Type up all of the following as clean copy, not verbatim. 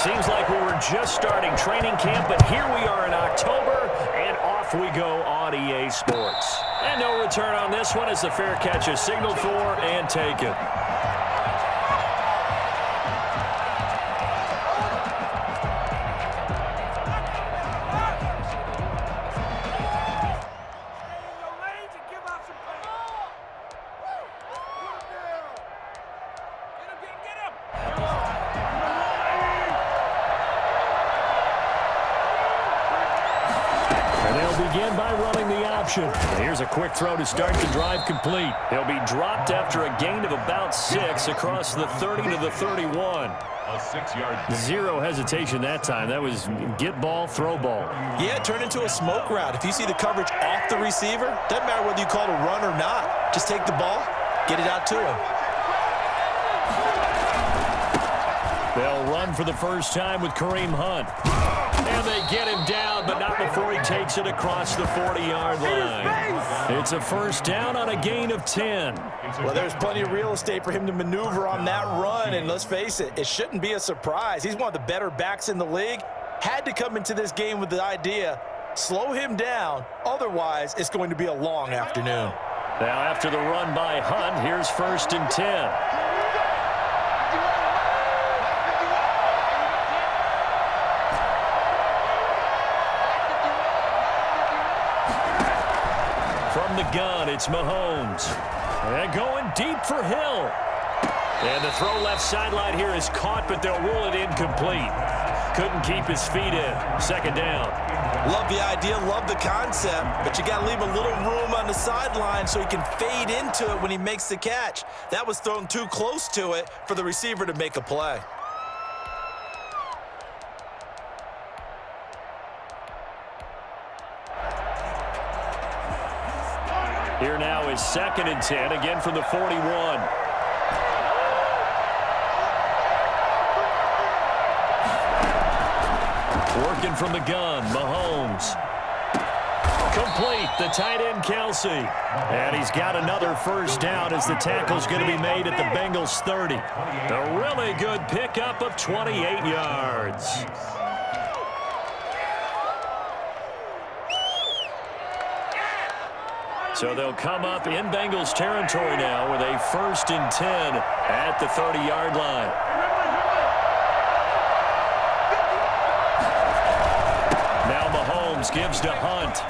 Seems like we were just starting training camp, but here we are in October, and off we go on EA Sports. And no return on this one as the fair catch is signaled for and taken. Begin by running the option. Here's a quick throw to start the drive complete. He'll be dropped after a gain of about 6 across the 30 to the 31. A 6-yard. Zero hesitation that time. That was get ball, throw ball. Yeah, it turned into a smoke route. If you see the coverage off the receiver, doesn't matter whether you call it a run or not. Just take the ball, get it out to him. They'll run for the first time with Kareem Hunt. And they get him down, but not before he takes it across the 40-yard line. It's a first down on a gain of 10. Well, there's plenty of real estate for him to maneuver on that run, and let's face it, it shouldn't be a surprise. He's one of the better backs in the league. Had to come into this game with the idea, slow him down, otherwise it's going to be a long afternoon. Now after the run by Hunt, here's 1st and 10. From the gun, it's Mahomes. And going deep for Hill. And the throw left sideline here is caught, but they'll rule it incomplete. Couldn't keep his feet in. 2nd down. Love the idea, love the concept, but you got to leave a little room on the sideline so he can fade into it when he makes the catch. That was thrown too close to it for the receiver to make a play. Here now is 2nd and 10, again from the 41. Working from the gun, Mahomes. Complete, the tight end, Kelsey. And he's got another first down as the tackle's going to be made at the Bengals 30. A really good pickup of 28 yards. So they'll come up in Bengals territory now with a 1st and 10 at the 30-yard line. Now Mahomes gives to Hunt.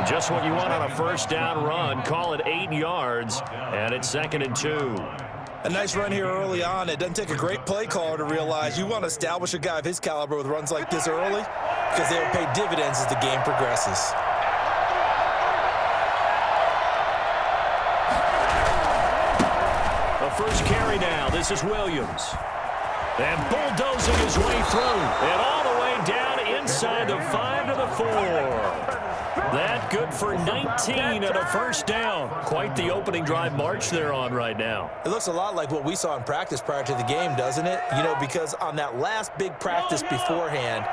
Just what you want on a first down run. Call it 8 yards, and it's 2nd and 2. A nice run here early on. It doesn't take a great play caller to realize you want to establish a guy of his caliber with runs like this early because they will pay dividends as the game progresses. First carry now. This is Williams. And bulldozing his way through. And all the way down inside the 5 to the 4. That good for 19 and a first down. Quite the opening drive march they're on right now. It looks a lot like what we saw in practice prior to the game, doesn't it? You know, because on that last big practice beforehand,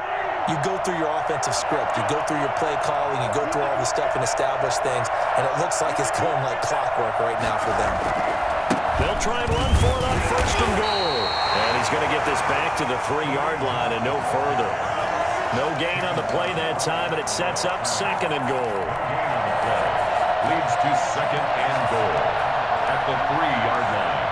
you go through your offensive script. You go through your play calling. You go through all the stuff and establish things. And it looks like it's going like clockwork right now for them. They'll try and run for it on 1st and goal. And he's going to get this back to the 3-yard line and no further. No gain on the play that time, and it sets up 2nd and goal. Leads to 2nd and goal at the 3-yard line.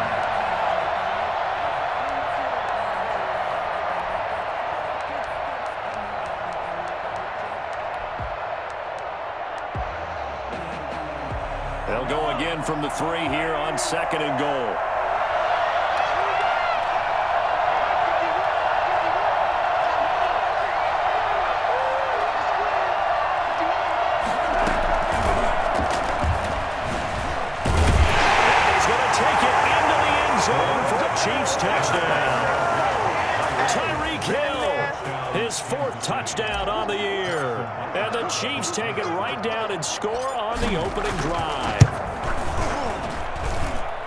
They'll go again from the 3 here on 2nd and goal. He's going to take it into the end zone for a Chiefs touchdown. Tyreek Hill, his 4th touchdown on the year. And the Chiefs take it right down and score on the opening drive.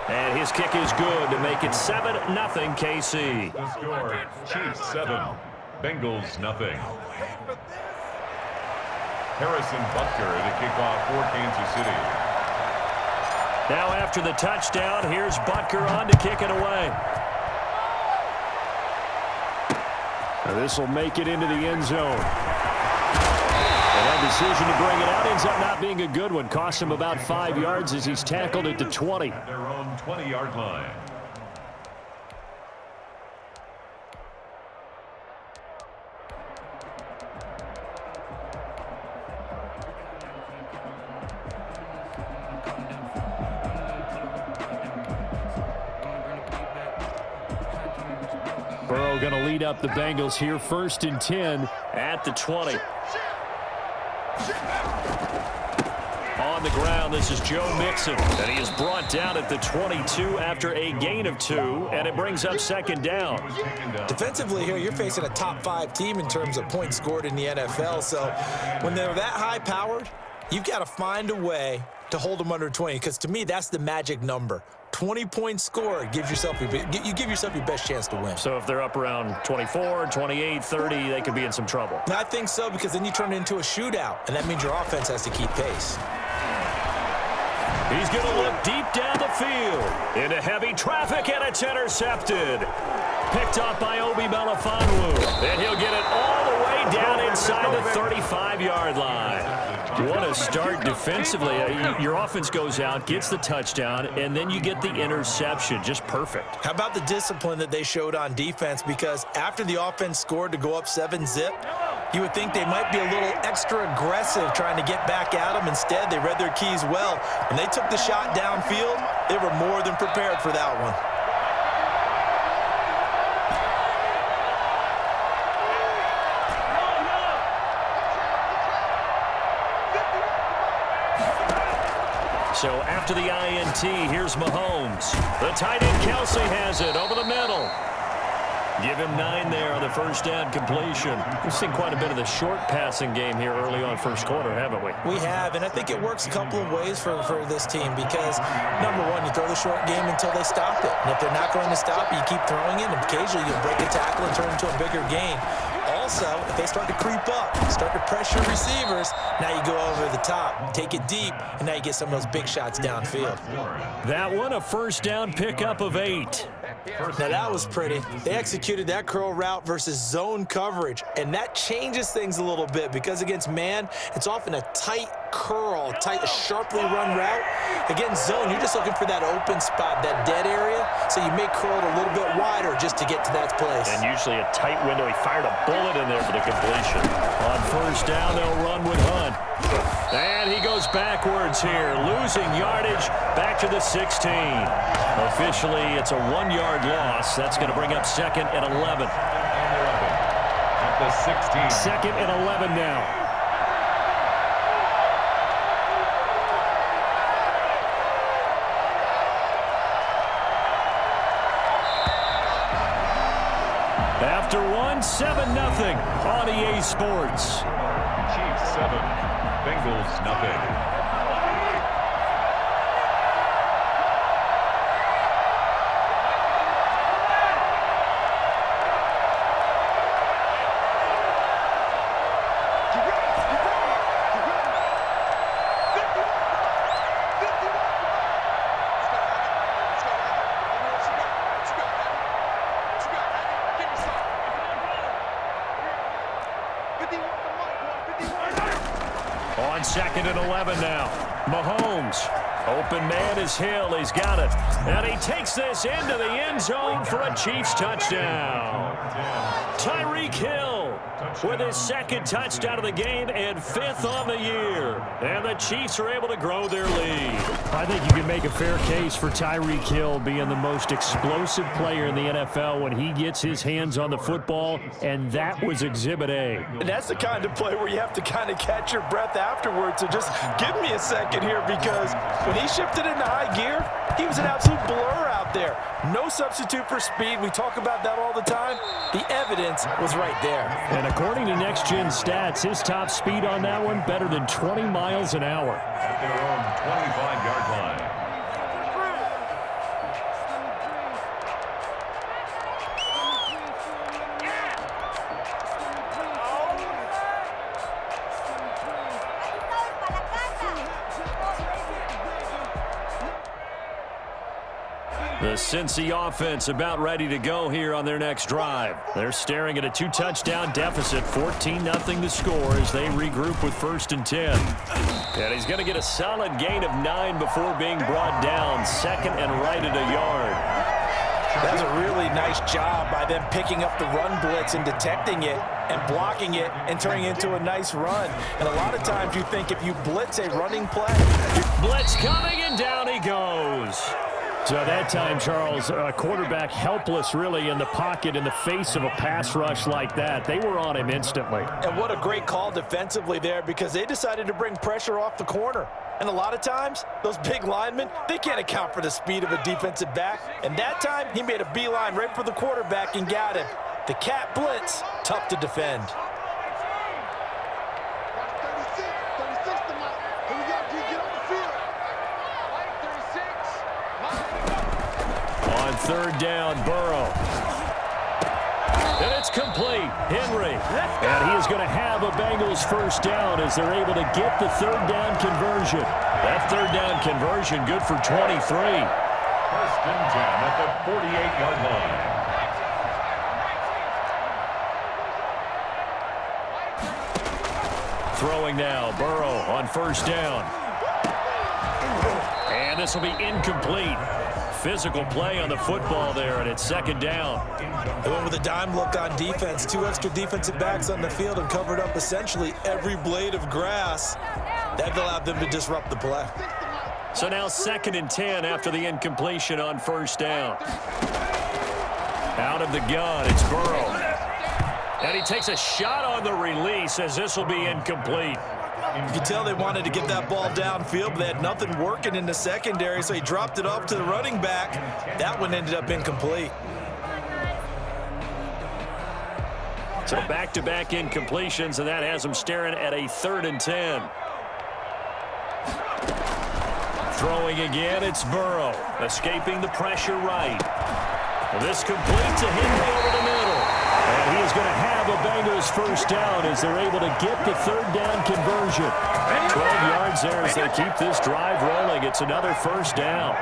And his kick is good to make it 7-0 KC. The score, Chiefs 7, Bengals 0. Harrison Butker to kick off for Kansas City. Now after the touchdown, here's Butker on to kick it away. This will make it into the end zone. And that decision to bring it out ends up not being a good one. Cost him about 5 yards as he's tackled at the 20. At their own 20-yard line. Burrow going to lead up the Bengals here, 1st and 10 at the 20. On the ground, this is Joe Mixon, and he is brought down at the 22 after a gain of 2, and it brings up 2nd down. Defensively here, you're facing a top 5 team in terms of points scored in the NFL, so when they're that high-powered, you've got to find a way to hold them under 20, because to me, that's the magic number. 20 points scored, you give yourself your best chance to win. So if they're up around 24, 28, 30, they could be in some trouble. I think so, because then you turn it into a shootout, and that means your offense has to keep pace. He's going to look deep down the field into heavy traffic, and it's intercepted. Picked up by Obi Melifonwu, and he'll get it all the way down inside the 35-yard line. What a start defensively. Your offense goes out, gets the touchdown, and then you get the interception. Just perfect. How about the discipline that they showed on defense? Because after the offense scored to go up 7-zip, you would think they might be a little extra aggressive trying to get back at them. Instead, they read their keys well. When they took the shot downfield, they were more than prepared for that one. So after the INT, here's Mahomes. The tight end Kelsey has it over the middle. Give him 9 there on the first down completion. We've seen quite a bit of the short passing game here early on first quarter, haven't we? We have, and I think it works a couple of ways for this team because, number one, you throw the short game until they stop it. And if they're not going to stop it, you keep throwing it, and occasionally you'll break a tackle and turn it into a bigger gain. Also, if they start to creep up, start to pressure receivers, now you go over the top, take it deep, and now you get some of those big shots downfield. That one, a first down pickup of 8. Now that was pretty. They executed that curl route versus zone coverage, and that changes things a little bit because against man, it's often a tight curl, tight, sharply run route. Against zone, you're just looking for that open spot, that dead area, so you may curl it a little bit wider just to get to that place. And usually a tight window. He fired a bullet in there for the completion. On first down, they'll run with Hunt. And he goes backwards here, losing yardage back to the 16. Officially, it's a 1-yard loss. That's going to bring up 2nd and 11. At the 16. 2nd and 11 now. After 7-0 on EA Sports. Chiefs 7, Bengals nothing. On 2nd and 11 now. Mahomes. Open man is Hill. He's got it. And he takes this into the end zone for a Chiefs touchdown. Tyreek Hill with his 2nd touchdown of the game and 5th on the year. And the Chiefs are able to grow their lead. I think you can make a fair case for Tyreek Hill being the most explosive player in the NFL when he gets his hands on the football, and that was Exhibit A. And that's the kind of play where you have to kind of catch your breath afterwards. So just give me a second here, because when he shifted into high gear, he was an absolute blur out there. No substitute for speed. We talk about that all the time. The evidence was right there. And according to Next Gen Stats, his top speed on that one, better than 20 miles an hour. At their own 25-yard line. The Cincy offense about ready to go here on their next drive. They're staring at a 2-touchdown deficit, 14-0 the score as they regroup with 1st and 10. And he's going to get a solid gain of 9 before being brought down, 2nd and right at a yard. That's a really nice job by them picking up the run blitz and detecting it and blocking it and turning it into a nice run. And a lot of times you think if you blitz a running play. Blitz coming, and down he goes. So that time, Charles, a quarterback helpless really in the pocket in the face of a pass rush like that. They were on him instantly. And what a great call defensively there, because they decided to bring pressure off the corner. And a lot of times, those big linemen, they can't account for the speed of a defensive back. And that time, he made a beeline right for the quarterback and got him. The cat blitz, tough to defend. On 3rd down, Burrow. And it's complete. Henry. And he is going to have a Bengals 1st down as they're able to get the 3rd down conversion. That 3rd down conversion good for 23. 1st and 10 at the 48-yard line. Throwing now, Burrow on 1st down. And this will be incomplete. Physical play on the football there, and it's 2nd down. They went with a dime look on defense. 2 extra defensive backs on the field and covered up essentially every blade of grass. That allowed them to disrupt the play. So now 2nd and 10 after the incompletion on 1st down. Out of the gun, it's Burrow. And he takes a shot on the release as this will be incomplete. You can tell they wanted to get that ball downfield, but they had nothing working in the secondary, so he dropped it off to the running back. That one ended up incomplete. So back-to-back incompletions, and that has them staring at a 3rd and 10. Throwing again, it's Burrow, escaping the pressure right. This complete to Henry over the middle. And he is going to have a Bengals 1st down as they're able to get the 3rd down conversion. 12 yards there as they keep this drive rolling. It's another 1st down.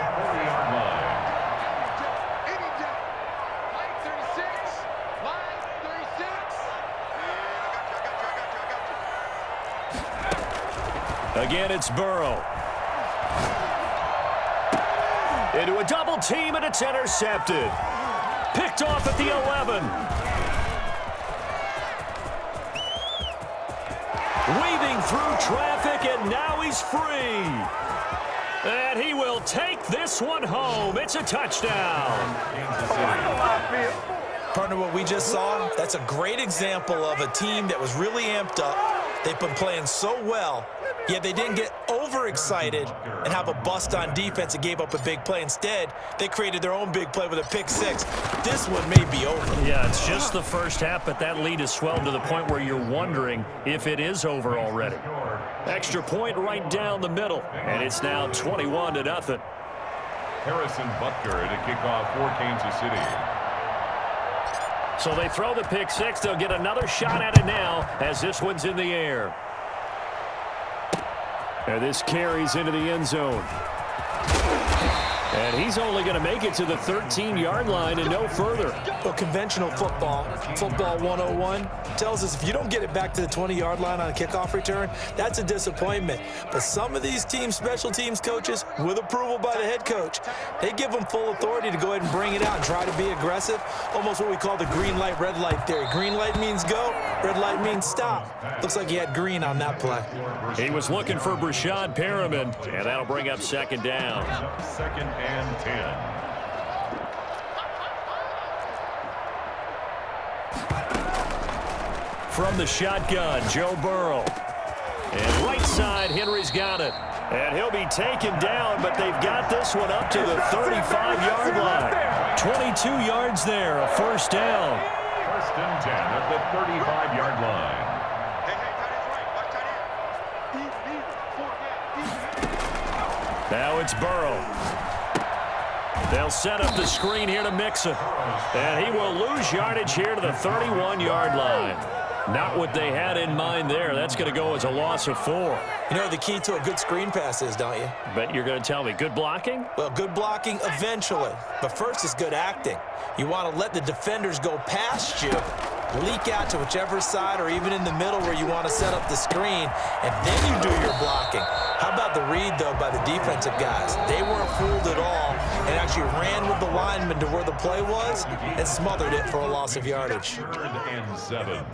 Again, it's Burrow. Into a double team, and it's intercepted. Picked off at the 11. Weaving through traffic, and now he's free. And he will take this one home. It's a touchdown. Partner, what we just saw, that's a great example of a team that was really amped up. They've been playing so well, yet they didn't get overexcited and have a bust on defense and gave up a big play. Instead, they created their own big play with a pick 6. This one may be over. Yeah, it's just the first half, but that lead has swelled to the point where you're wondering if it is over already. Extra point right down the middle, and it's now 21-0. Harrison Butker to kick off for Kansas City. So they throw the pick 6. They'll get another shot at it now as this one's in the air. And this carries into the end zone. And he's only going to make it to the 13-yard line and no further. Well, conventional football 101, tells us if you don't get it back to the 20-yard line on a kickoff return, that's a disappointment. But some of these teams, special teams coaches, with approval by the head coach, they give them full authority to go ahead and bring it out and try to be aggressive. Almost what we call the green light, red light theory. Green light means go, red light means stop. Looks like he had green on that play. He was looking for Brashad Perriman, and that'll bring up 2nd down. 2nd and 10. From the shotgun, Joe Burrow. And right side, Henry's got it. And he'll be taken down, but they've got this one up to the 35-yard line. 22 yards there, a 1st down. 1st and 10 at the 35-yard line. Now it's Burrow. They'll set up the screen here to Mixon. And he will lose yardage here to the 31-yard line. Not what they had in mind there. That's going to go as a loss of 4. You know what the key to a good screen pass is, don't you? Bet you're going to tell me. Good blocking? Well, good blocking eventually. But first is good acting. You want to let the defenders go past you, leak out to whichever side or even in the middle where you want to set up the screen, and then you do your blocking. How about the read, though, by the defensive guys? They weren't fooled at all and actually ran with the lineman to where the play was and smothered it for a loss of yardage. 3rd and 7.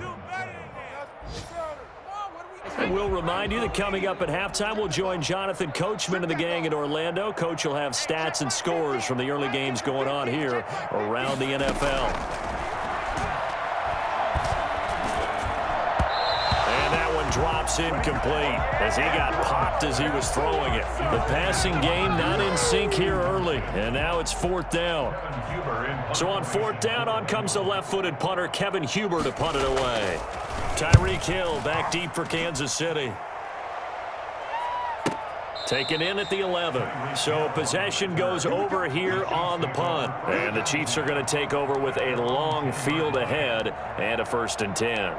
And we'll remind you that coming up at halftime, we'll join Jonathan Coachman and the gang in Orlando. Coach will have stats and scores from the early games going on here around the NFL. And that one drops incomplete as he got popped as he was throwing it. The passing game not in sync here early, and now it's 4th down. So on 4th down, on comes the left-footed punter, Kevin Huber, to punt it away. Tyreek Hill back deep for Kansas City. Taken in at the 11. So possession goes over here on the punt. And the Chiefs are going to take over with a long field ahead and a 1st and 10.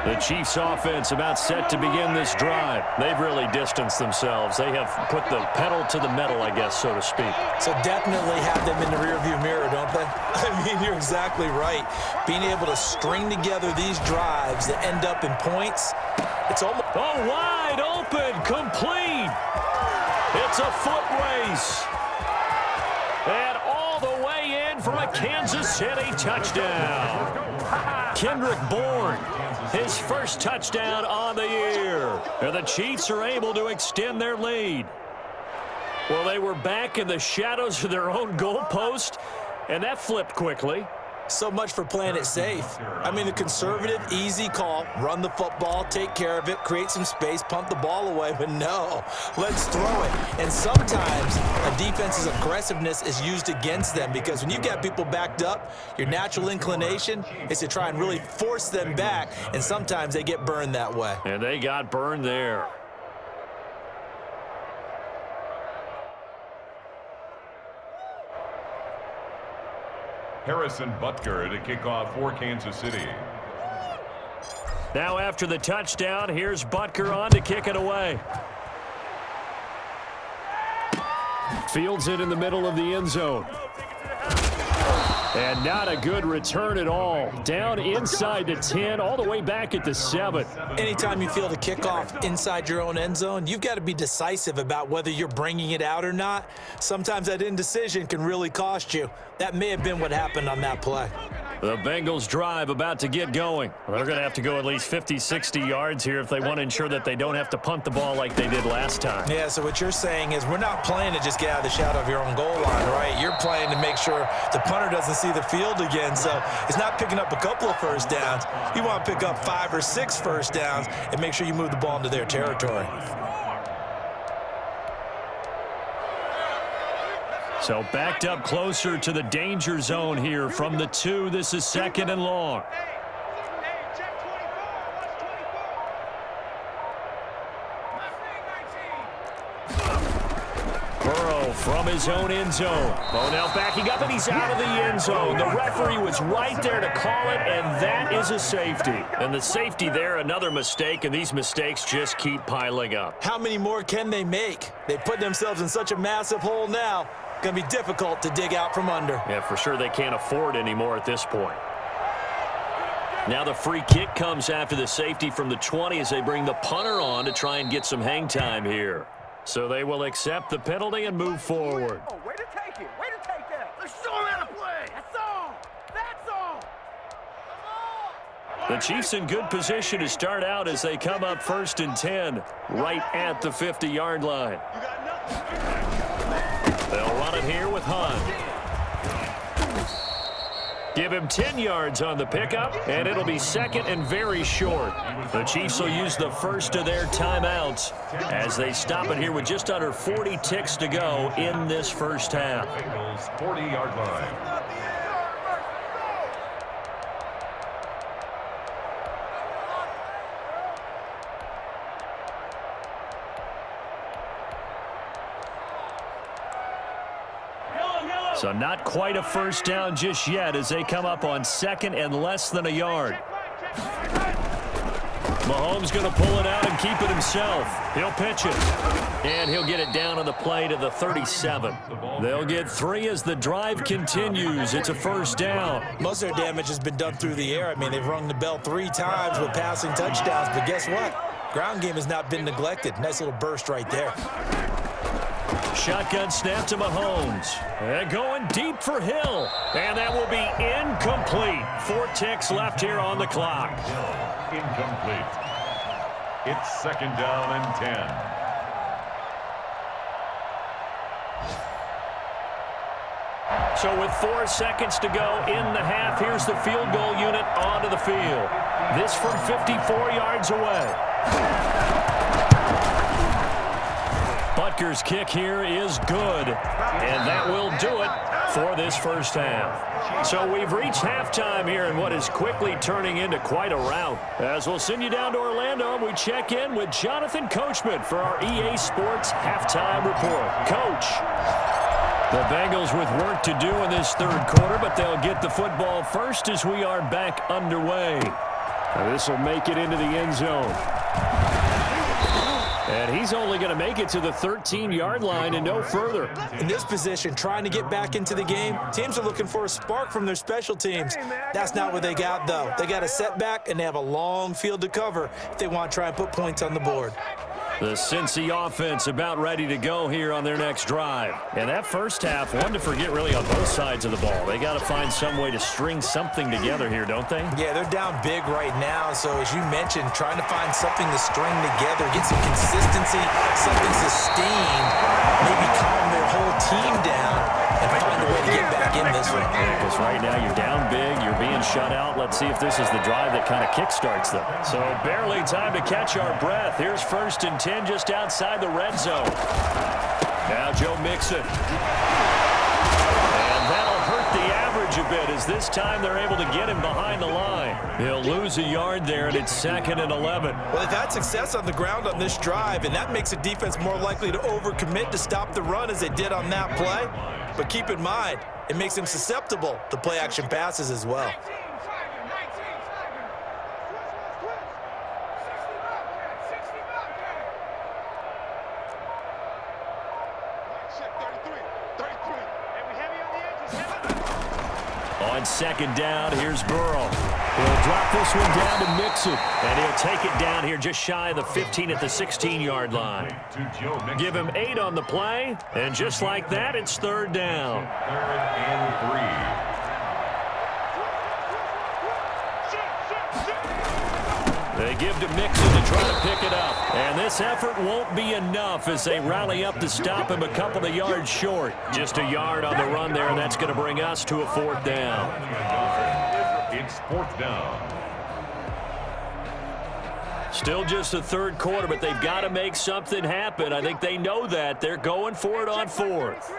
The Chiefs offense about set to begin this drive. They've really distanced themselves. They have put the pedal to the metal, I guess, so to speak. So definitely have them in the rearview mirror, don't they? I mean, you're exactly right. Being able to string together these drives that end up in points, it's almost... Oh, wide open, complete. It's a foot race. And all the way in for a Kansas City touchdown. Kendrick Bourne, his first touchdown on the year. And the Chiefs are able to extend their lead. Well, they were back in the shadows of their own goalpost, and that flipped quickly. So much for playing it safe. I mean, the conservative, easy call, run the football, take care of it, create some space, punt the ball away, but no, let's throw it. And sometimes a defense's aggressiveness is used against them because when you've got people backed up, your natural inclination is to try and really force them back, and sometimes they get burned that way. And they got burned there. Harrison Butker to kick off for Kansas City. Now after the touchdown, here's Butker on to kick it away. Fields it in the middle of the end zone. And not a good return at all. Down inside the 10, all the way back at the 7. Anytime you feel the kickoff inside your own end zone, you've got to be decisive about whether you're bringing it out or not. Sometimes that indecision can really cost you. That may have been what happened on that play. The Bengals drive about to get going. They're going to have to go at least 50, 60 yards here if they want to ensure that they don't have to punt the ball like they did last time. Yeah, so what you're saying is we're not playing to just get out of the shadow of your own goal line, right? You're playing to make sure the punter doesn't see the field again. So it's not picking up a couple of first downs. You want to pick up 5 or 6 first downs and make sure you move the ball into their territory. So backed up closer to the danger zone here from the 2. This is 2nd and long. Burrow from his own end zone. Oh, now backing up, and he's out of the end zone. The referee was right there to call it, and that is a safety. And the safety there, another mistake, and these mistakes just keep piling up. How many more can they make? They put themselves in such a massive hole now. Going to be difficult to dig out from under. Yeah, for sure they can't afford anymore at this point. Now the free kick comes after the safety from the 20 as they bring the punter on to try and get some hang time here. So they will accept the penalty and move forward. Oh, way to take it. Way to take that. Let's show them how to play. That's all. That's all. The Chiefs in good position to start out as they come up 1st and 10 right at the 50-yard line. They'll run it here with Hunt. Give him 10 yards on the pickup, and it'll be 2nd and very short. The Chiefs will use the first of their timeouts as they stop it here with just under 40 ticks to go in this first half. Bengals 40-yard line. So not quite a first down just yet as they come up on second and less than a yard. Mahomes going to pull it out and keep it himself. He'll pitch it. And he'll get it down on the play to the 37. They'll get 3 as the drive continues. It's a first down. Most of their damage has been done through the air. I mean, they've rung the bell 3 times with passing touchdowns. But guess what? Ground game has not been neglected. Nice little burst right there. Shotgun snap to Mahomes. And going deep for Hill. And that will be incomplete. 4 ticks left here on the clock. Incomplete. It's second down and 10. So with 4 seconds to go in the half, here's the field goal unit onto the field. This from 54 yards away. Butker's kick here is good, and that will do it for this first half. So we've reached halftime here in what is quickly turning into quite a rout. As we'll send you down to Orlando, we check in with Jonathan Coachman for our EA Sports Halftime Report. Coach, the Bengals with work to do in this third quarter, but they'll get the football first as we are back underway. This will make it into the end zone. And he's only going to make it to the 13-yard line and no further. In this position, trying to get back into the game, teams are looking for a spark from their special teams. That's not what they got, though. They got a setback, and they have a long field to cover if they want to try and put points on the board. The Cincy offense about ready to go here on their next drive. And that first half, one to forget really on both sides of the ball. They got to find some way to string something together here, don't they? Yeah, they're down big right now. So as you mentioned, trying to find something to string together, get some consistency, something sustained, maybe calm their whole team down and find a way to get back in this one. Yeah, because right now you're down big, you're being shut out. Let's see if this is the drive that kind of kickstarts them. So barely time to catch our breath. Here's first and 10 just outside the red zone. Now Joe Mixon. And that'll hurt the average a bit as this time they're able to get him behind the line. He'll lose a yard there, and it's second and 11. Well, they've had success on the ground on this drive, and that makes a defense more likely to overcommit to stop the run as they did on that play. But keep in mind, it makes them susceptible to play-action passes as well. On second down, here's Burrow. He'll drop this one down to Mixon, and he'll take it down here just shy of the 15 at the 16-yard line. Give him 8 on the play, and just like that, it's third down. Third and 3. They give to Mixon to try to pick it up. And this effort won't be enough as they rally up to stop him a couple of yards short. Just a yard on the run there, and that's going to bring us to a fourth down. It's fourth down. Still just the third quarter, but they've got to make something happen. I think they know that. They're going for it on fourth.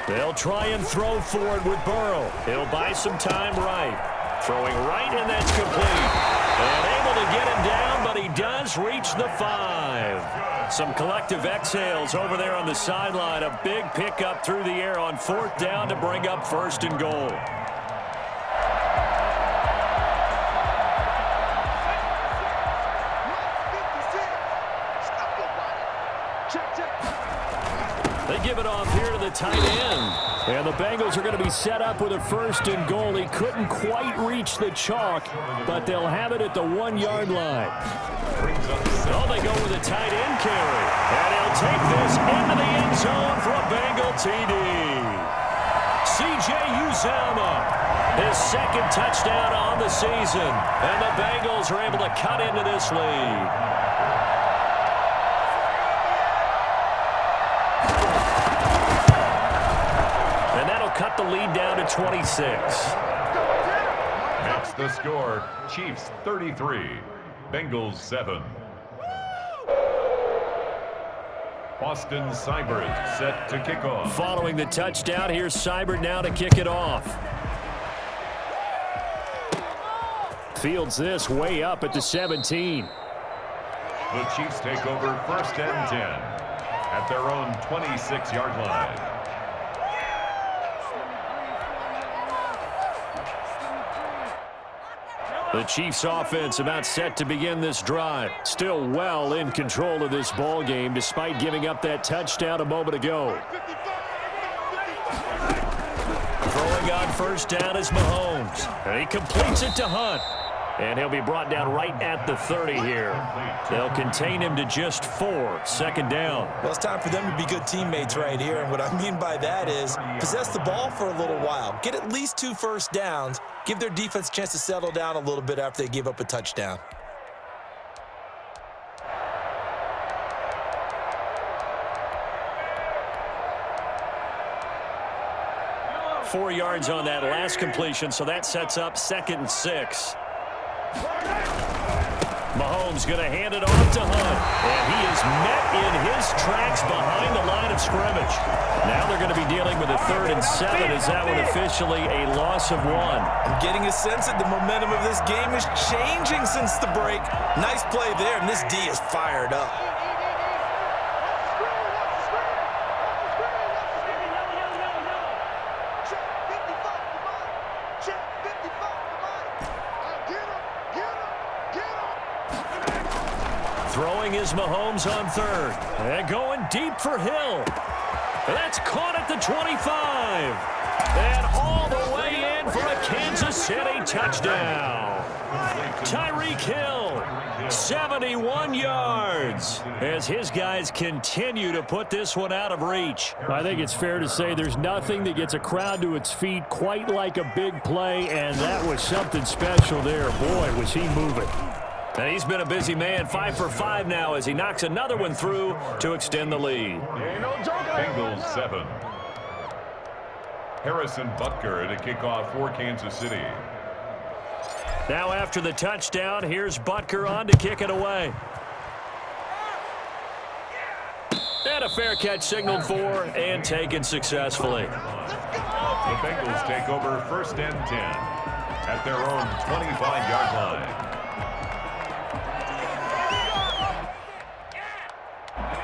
They'll try and throw forward with Burrow. He'll buy some time right. Throwing right, and that's complete. And able to get him down, but he does reach the 5. Some collective exhales over there on the sideline. A big pickup through the air on fourth down to bring up first and goal. They give it off here to the tight end. And the Bengals are going to be set up with a first and goal. He couldn't quite reach the chalk, but they'll have it at the 1-yard line. Oh, they go with a tight end carry. And he'll take this into the end zone for a Bengal TD. C.J. Uzomah, his second touchdown on the season. And the Bengals are able to cut into this lead. Cut the lead down to 26. That's the score. Chiefs 33, Bengals 7. Austin Seibert set to kick off. Following the touchdown, here's Seibert now to kick it off. Fields this way up at the 17. The Chiefs take over first and 10. at their own 26-yard line. The Chiefs offense about set to begin this drive. Still well in control of this ball game despite giving up that touchdown a moment ago. Throwing on first down is Mahomes. And he completes it to Hunt. And he'll be brought down right at the 30 here. They'll contain him to just 4. Second down. Well, it's time for them to be good teammates right here. And what I mean by that is possess the ball for a little while. Get at least 2 first downs. Give their defense a chance to settle down a little bit after they give up a touchdown. Four yards on that last completion, so that sets up 2nd and 6. Mahomes going to hand it off to Hunt. And he is met in his tracks behind the line of scrimmage. Now they're going to be dealing with a 3rd and 7. Is that one officially a loss of 1? I'm getting a sense that the momentum of this game is changing since the break. Nice play there, and this D is fired up. Throwing is Mahomes on 3rd. And going deep for Hill. That's caught at the 25. And all the way in for a Kansas City touchdown. Tyreek Hill, 71 yards, as his guys continue to put this one out of reach. I think it's fair to say there's nothing that gets a crowd to its feet quite like a big play, and that was something special there. Boy, was he moving. And he's been a busy man, 5 for 5 now as he knocks another one through to extend the lead. Bengals 7. Harrison Butker to kick off for Kansas City. Now after the touchdown, here's Butker on to kick it away. And a fair catch signaled for and taken successfully. The Bengals take over 1st and 10 at their own 25-yard line.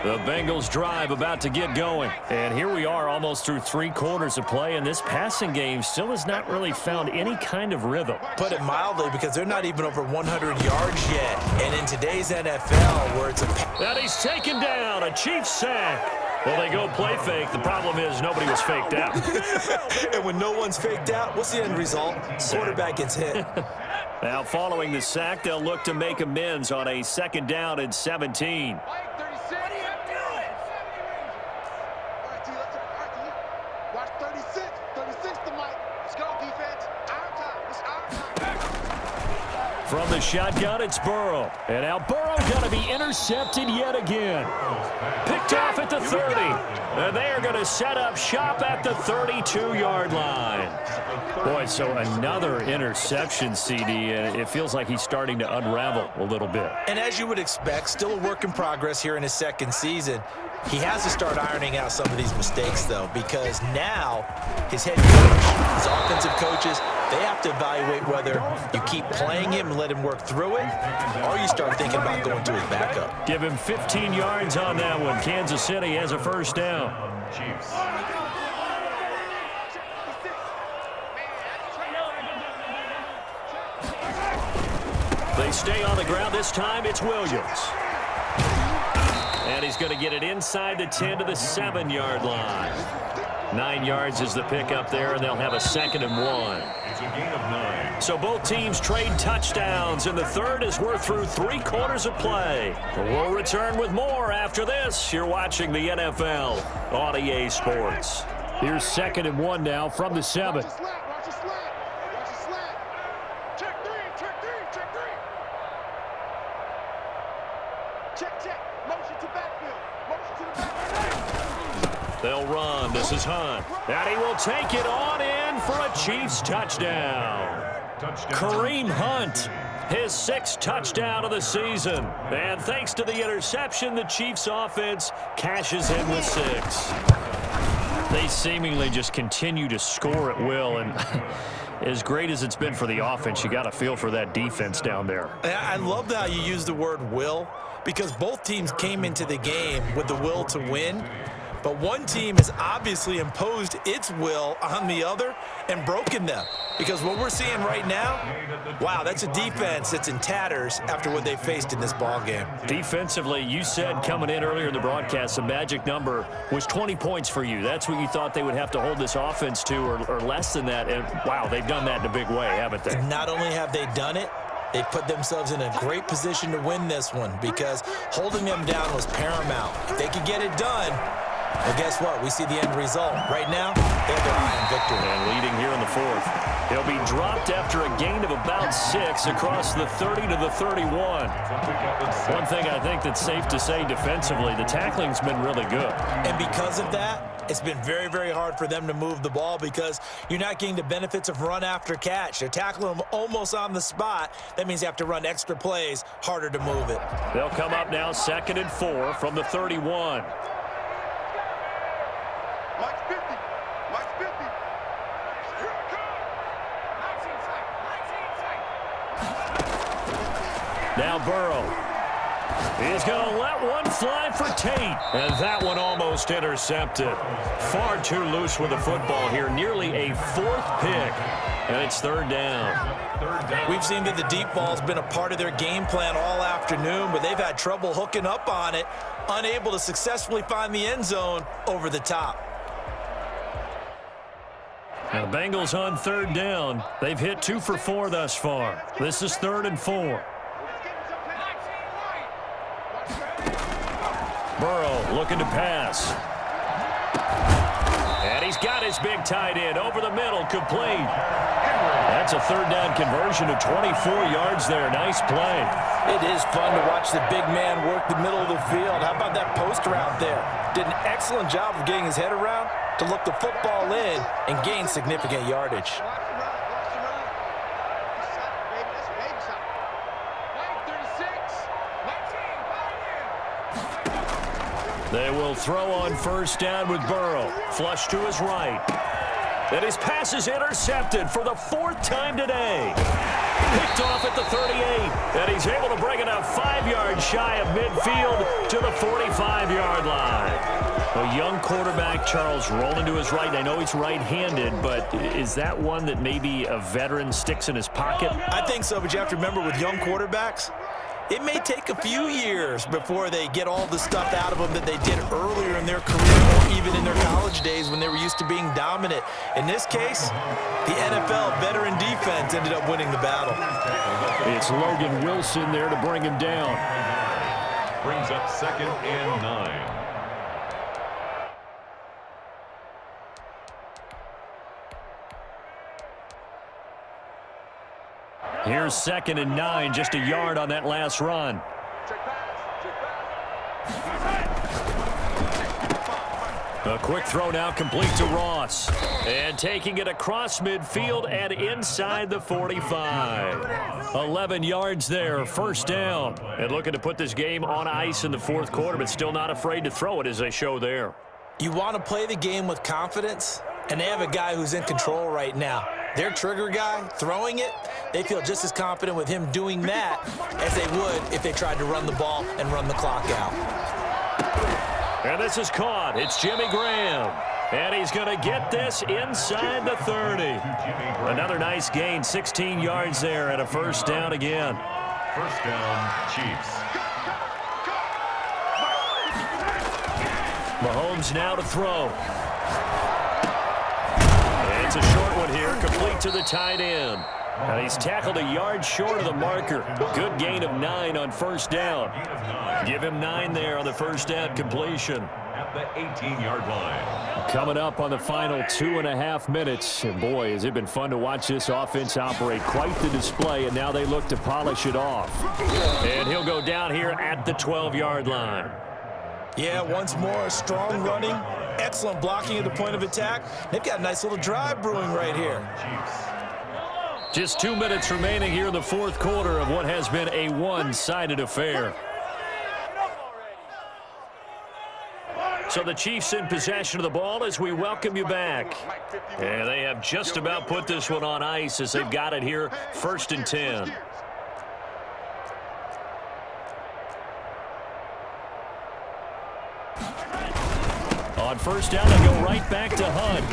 The Bengals drive about to get going. And here we are almost through 3 quarters of play, and this passing game still has not really found any kind of rhythm. Put it mildly, because they're not even over 100 yards yet. And in today's NFL, where it's a... And he's taken down, a Chiefs sack. Well, they go play fake. The problem is nobody was faked out. And when no one's faked out, what's the end result? Quarterback gets hit. Now, following the sack, they'll look to make amends on a 2nd down and 17. From the shotgun, it's Burrow. And now Burrow going to be intercepted yet again. Picked off at the 30. And they are going to set up shop at the 32-yard line. Boy, so another interception, CD, and it feels like he's starting to unravel a little bit. And as you would expect, still a work in progress here in his 2nd season. He has to start ironing out some of these mistakes, though, because now his head coach, his offensive coaches, they have to evaluate whether you keep playing him and let him work through it, or you start thinking about going to his backup. Give him 15 yards on that one. Kansas City has a 1st down. Chiefs. They stay on the ground. This time it's Williams. And he's going to get it inside the 10 to the 7-yard line. 9 yards is the pickup there, and they'll have a 2nd and 1. It's a gain of 9. So both teams trade touchdowns, and the 3rd as we're through 3 quarters of play. We'll return with more after this. You're watching the NFL on EA Sports. Here's 2nd and 1 now from the 7. They'll run. This is Hunt. And he will take it on in for a Chiefs touchdown. Kareem Hunt, his 6th touchdown of the season. And thanks to the interception, the Chiefs offense cashes in with 6. They seemingly just continue to score at will. And as great as it's been for the offense, you got to feel for that defense down there. I love how you use the word will, because both teams came into the game with the will to win. But one team has obviously imposed its will on the other and broken them. Because what we're seeing right now, wow, that's a defense that's in tatters after what they faced in this ball game. Defensively, you said coming in earlier in the broadcast, the magic number was 20 points for you. That's what you thought they would have to hold this offense to, or less than that. And, wow, they've done that in a big way, haven't they? And not only have they done it, they put themselves in a great position to win this one because holding them down was paramount. If they could get it done, well, guess what? We see the end result. Right now, they have their eye on victory. And leading here in the fourth. He'll be dropped after a gain of about 6 across the 30 to the 31. One thing I think that's safe to say defensively, the tackling's been really good. And because of that, it's been very, very hard for them to move the ball because you're not getting the benefits of run after catch. They're tackling them almost on the spot. That means you have to run extra plays, harder to move it. They'll come up now 2nd and 4 from the 31. Now Burrow is going to let one fly for Tate. And that one almost intercepted. Far too loose with the football here. Nearly a 4th pick. And it's 3rd down. We've seen that the deep ball's been a part of their game plan all afternoon, but they've had trouble hooking up on it, unable to successfully find the end zone over the top. Now the Bengals on 3rd down. They've hit 2 for 4 thus far. This is 3rd and 4. Burrow looking to pass. And he's got his big tight end over the middle, complete. That's a 3rd down conversion of 24 yards there. Nice play. It is fun to watch the big man work the middle of the field. How about that post route there? Did an excellent job of getting his head around to look the football in and gain significant yardage. They will throw on 1st down with Burrow. Flush to his right. And his pass is intercepted for the 4th time today. Picked off at the 38. And he's able to bring it up 5 yards shy of midfield to the 45-yard line. A young quarterback, Charles, rolling to his right. I know he's right-handed, but is that one that maybe a veteran sticks in his pocket? I think so, but you have to remember with young quarterbacks, it may take a few years before they get all the stuff out of them that they did earlier in their career or even in their college days when they were used to being dominant. In this case, the NFL veteran defense ended up winning the battle. It's Logan Wilson there to bring him down. Brings up 2nd and 9. Here's 2nd and 9, just a yard on that last run. A quick throw now complete to Ross. And taking it across midfield and inside the 45. 11 yards there, 1st down. And looking to put this game on ice in the 4th quarter, but still not afraid to throw it as they show there. You want to play the game with confidence, and they have a guy who's in control right now. Their trigger guy throwing it, they feel just as confident with him doing that as they would if they tried to run the ball and run the clock out. And this is caught. It's Jimmy Graham. And he's going to get this inside the 30. Another nice gain, 16 yards there and a 1st down again. 1st down, Chiefs. Mahomes now to throw. It's a short one here, complete to the tight end. And he's tackled a yard short of the marker. Good gain of 9 on 1st down. Give him 9 there on the 1st down completion. At the 18-yard line. Coming up on the final 2.5 minutes. And boy, has it been fun to watch this offense operate. Quite the display, and now they look to polish it off. And he'll go down here at the 12-yard line. Yeah, once more, strong running, excellent blocking at the point of attack. They've got a nice little drive brewing right here. Just 2 minutes remaining here in the 4th quarter of what has been a one-sided affair. So the Chiefs in possession of the ball as we welcome you back. And they have just about put this one on ice as they've got it here, 1st and 10. On first down, they go right back to Hunt.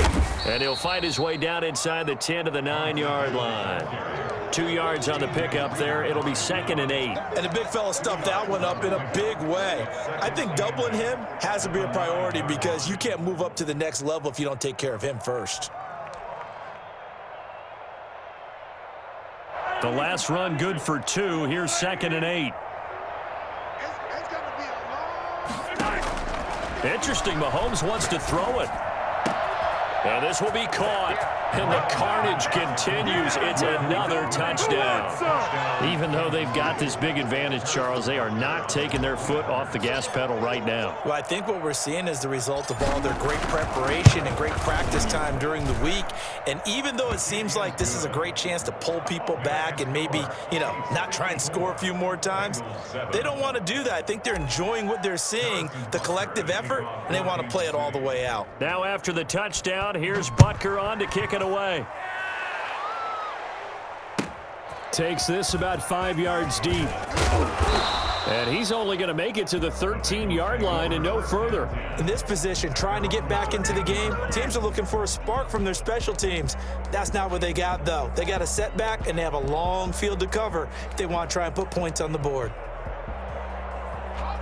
And he'll fight his way down inside the 10 to the 9-yard line. 2 yards on the pickup there. It'll be 2nd and 8. And the big fella stuffed that one up in a big way. I think doubling him has to be a priority because you can't move up to the next level if you don't take care of him first. The last run good for 2. Here's 2nd and 8. Interesting, Mahomes wants to throw it. And this will be caught. And the carnage continues. It's another touchdown. Even though they've got this big advantage, Charles, they are not taking their foot off the gas pedal right now. Well, I think what we're seeing is the result of all their great preparation and great practice time during the week. And even though it seems like this is a great chance to pull people back and maybe, not try and score a few more times, they don't want to do that. I think they're enjoying what they're seeing, the collective effort, and they want to play it all the way out. Now after the touchdown, here's Butker on to kick it away. Takes this about 5 yards deep. And he's only going to make it to the 13-yard line and no further. In this position, trying to get back into the game, teams are looking for a spark from their special teams. That's not what they got, though. They got a setback, and they have a long field to cover if they want to try and put points on the board.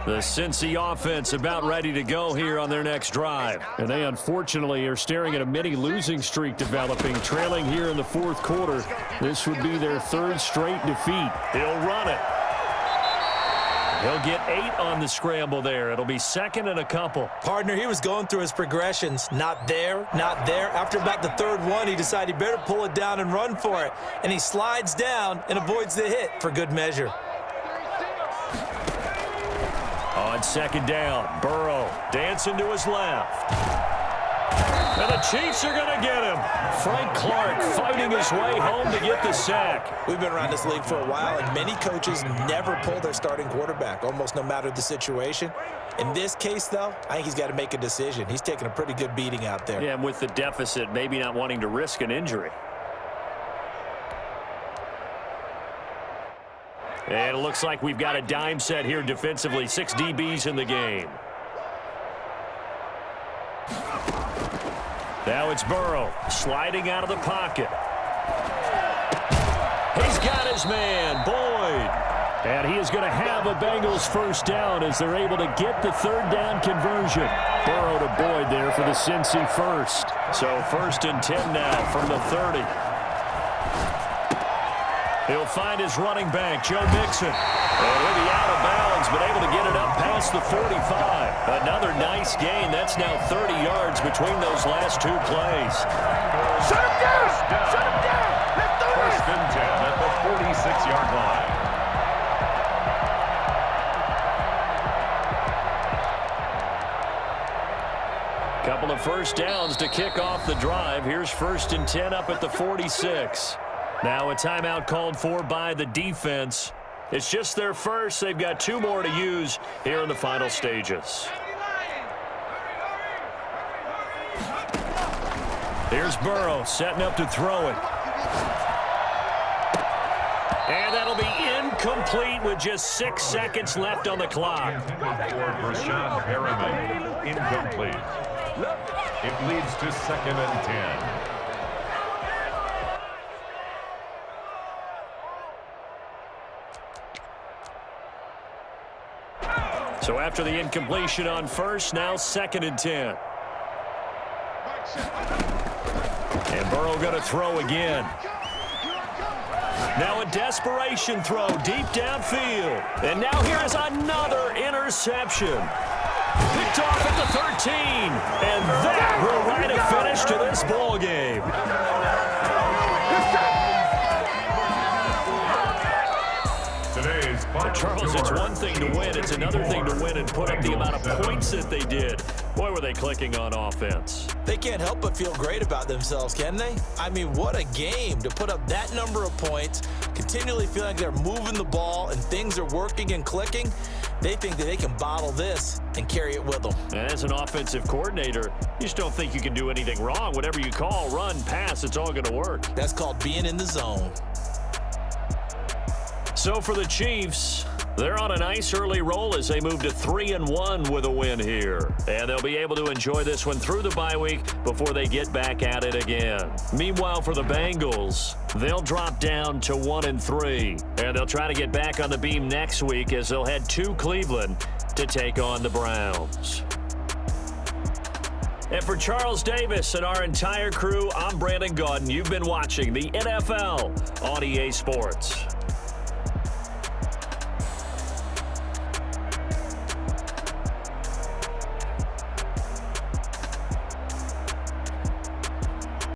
The Cincy offense about ready to go here on their next drive. And they unfortunately are staring at a mini losing streak developing, trailing here in the 4th quarter. This would be their 3rd straight defeat. He'll run it. He'll get 8 on the scramble there. It'll be 2nd and a couple. Partner, he was going through his progressions. Not there, not there. After about the 3rd one, he decided he better pull it down and run for it. And he slides down and avoids the hit for good measure. On 2nd down, Burrow dancing to his left. And the Chiefs are going to get him. Frank Clark fighting his way home to get the sack. We've been around this league for a while, and many coaches never pull their starting quarterback, almost no matter the situation. In this case, though, I think he's got to make a decision. He's taking a pretty good beating out there. Yeah, and with the deficit, maybe not wanting to risk an injury. And it looks like we've got a dime set here defensively. 6 DBs in the game. Now it's Burrow sliding out of the pocket. He's got his man, Boyd. And he is going to have a Bengals first down as they're able to get the 3rd down conversion. Burrow to Boyd there for the Cincy first. So 1st and 10 now from the 30. He'll find his running back, Joe Mixon. And he'll be out of bounds, but able to get it up past the 45. Another nice gain. That's now 30 yards between those last 2 plays. Shut him down! Shut him down! Let's do it! 1st and 10 at the 46-yard line. Couple of first downs to kick off the drive. Here's 1st and 10 up at the 46. Now a timeout called for by the defense. It's just their first. They've got 2 more to use here in the final stages. Here's Burrow setting up to throw it. And that'll be incomplete with just 6 seconds left on the clock. For Rashad Perriman, incomplete. It leads to 2nd and 10. So after the incompletion on first, now 2nd and 10. And Burrow going to throw again. Now a desperation throw deep downfield. And now here is another interception. Picked off at the 13. And that will write a finish to this ball game. Charles, it's one thing to win. It's another thing to win and put up the amount of points that they did. Boy, were they clicking on offense. They can't help but feel great about themselves, can they? I mean, what a game to put up that number of points, continually feel like they're moving the ball and things are working and clicking. They think that they can bottle this and carry it with them. And as an offensive coordinator, you just don't think you can do anything wrong. Whatever you call, run, pass, it's all going to work. That's called being in the zone. So for the Chiefs, They're on a nice early roll as they move to 3-1 with a win here. And they'll be able to enjoy this one through the bye week before they get back at it again. Meanwhile, for the Bengals, they'll drop down to 1-3. And they'll try to get back on the beam next week as they'll head to Cleveland to take on the Browns. And for Charles Davis and our entire crew, I'm Brandon Gaudin. You've been watching the NFL on EA Sports.